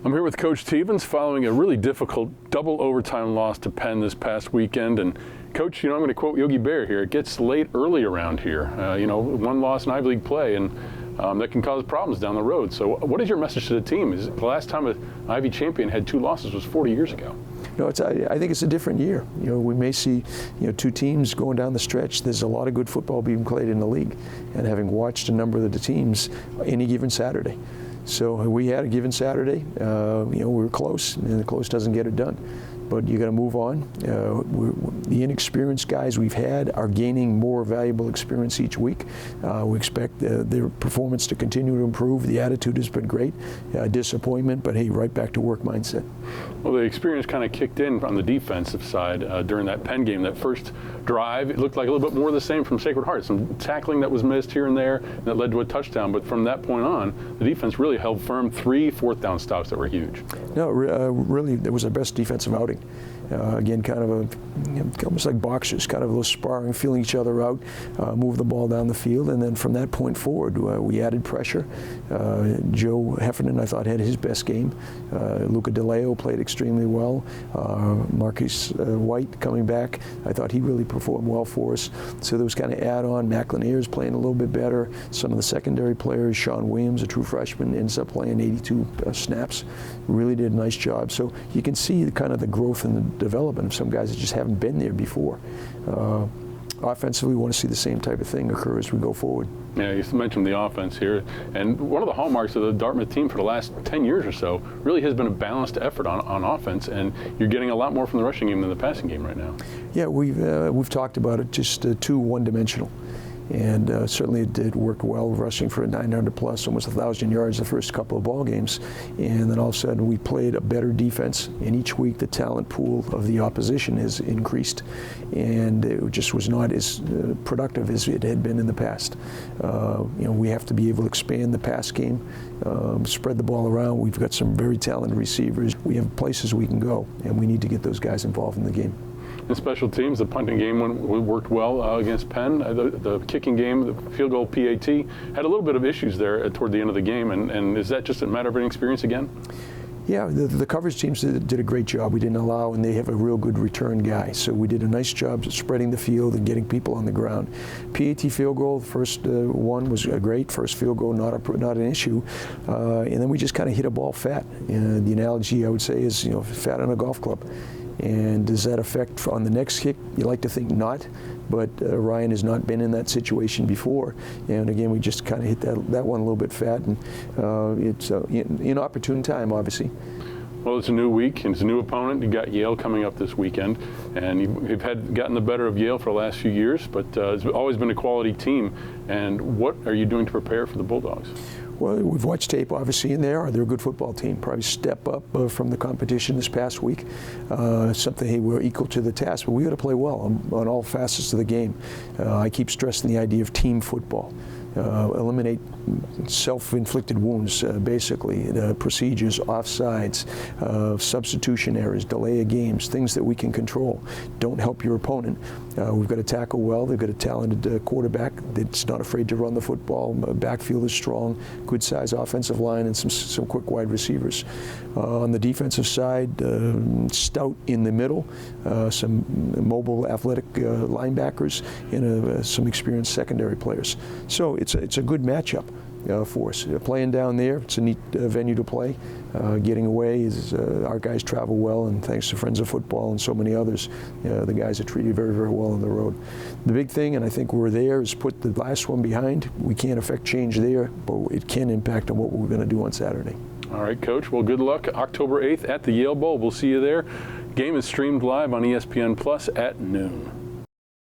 I'm here with Coach Teevens following a really difficult double overtime loss to Penn this past weekend. And Coach, I'm going to quote Yogi Bear here, it gets late early around here. One loss in Ivy League play, and that can cause problems down the road. So what is your message to the team? Is the last time an Ivy champion had 2 losses was 40 years ago? I think it's a different year. We may see, 2 teams going down the stretch. There's a lot of good football being played in the league, and having watched a number of the teams any given Saturday. So we had a given Saturday. We were close, and the close doesn't get it done. But you got to move on. The inexperienced guys we've had are gaining more valuable experience each week. We expect their performance to continue to improve. The attitude has been great. Disappointment, but hey, right back to work mindset. Well, the experience kind of kicked in on the defensive side during that Penn game. That first drive, it looked like a little bit more of the same from Sacred Heart. Some tackling that was missed here and there, and that led to a touchdown. But from that point on, the defense really held firm. 3 fourth-down stops that were huge. No, really, it was our best defensive outing. Again, kind of almost like boxers, kind of a little sparring, feeling each other out, move the ball down the field, and then from that point forward, we added pressure. Joe Heffernan, I thought, had his best game. Luca DeLeo played extremely well. Marcus White coming back, I thought he really performed well for us. So there was kind of add-on. Mac Lanier's playing a little bit better. Some of the secondary players, Sean Williams, a true freshman, ends up playing 82 snaps. Really did a nice job. So you can see kind of the growth and the development of some guys that just haven't been there before. Offensively, we want to see the same type of thing occur as we go forward. Yeah, you mentioned the offense here, and one of the hallmarks of the Dartmouth team for the last 10 years or so really has been a balanced effort on offense, and you're getting a lot more from the rushing game than the passing game right now. Yeah, we've talked about it, just too one-dimensional. And certainly it did work well, rushing for a 900 plus, almost 1,000 yards the first couple of ball games. And then all of a sudden we played a better defense, and each week the talent pool of the opposition has increased, and it just was not as productive as it had been in the past. We have to be able to expand the pass game, spread the ball around. We've got some very talented receivers. We have places we can go, and we need to get those guys involved in the game. In special teams, the punting game worked well against Penn. The kicking game, the field goal PAT, had a little bit of issues there toward the end of the game. And is that just a matter of inexperience again? Yeah, the coverage teams did a great job. We didn't allow, and they have a real good return guy. So we did a nice job of spreading the field and getting people on the ground. PAT field goal, the first one was great. First field goal, not an issue. And then we just kind of hit a ball fat. The analogy I would say is, fat on a golf club. And does that affect on the next kick? You like to think not, but Ryan has not been in that situation before. And again, we just kind of hit that one a little bit fat, and it's an inopportune time, obviously. Well, it's a new week, and it's a new opponent. You got Yale coming up this weekend, and you've gotten the better of Yale for the last few years, but it's always been a quality team. And what are you doing to prepare for the Bulldogs? Well, we've watched tape, obviously, and they're a good football team. Probably step up from the competition this past week. Something, hey, we're equal to the task, but we got to play well on all facets of the game. I keep stressing the idea of team football. Eliminate self-inflicted wounds, basically, procedures, offsides, substitution errors, delay of games, things that we can control. Don't help your opponent. We've got to tackle well. They've got a talented quarterback that's not afraid to run the football. Backfield is strong, good size offensive line, and some quick wide receivers. On the defensive side, stout in the middle, some mobile, athletic linebackers, and some experienced secondary players. So it's a good matchup for us. Playing down there, it's a neat venue to play. Getting away is our guys travel well, and thanks to Friends of Football and so many others, the guys are treated very, very well on the road. The big thing, and I think we're there, is put the last one behind. We can't affect change there, but it can impact on what we're going to do on Saturday. All right, Coach. Well, good luck October 8th at the Yale Bowl. We'll see you there. Game is streamed live on ESPN Plus at noon.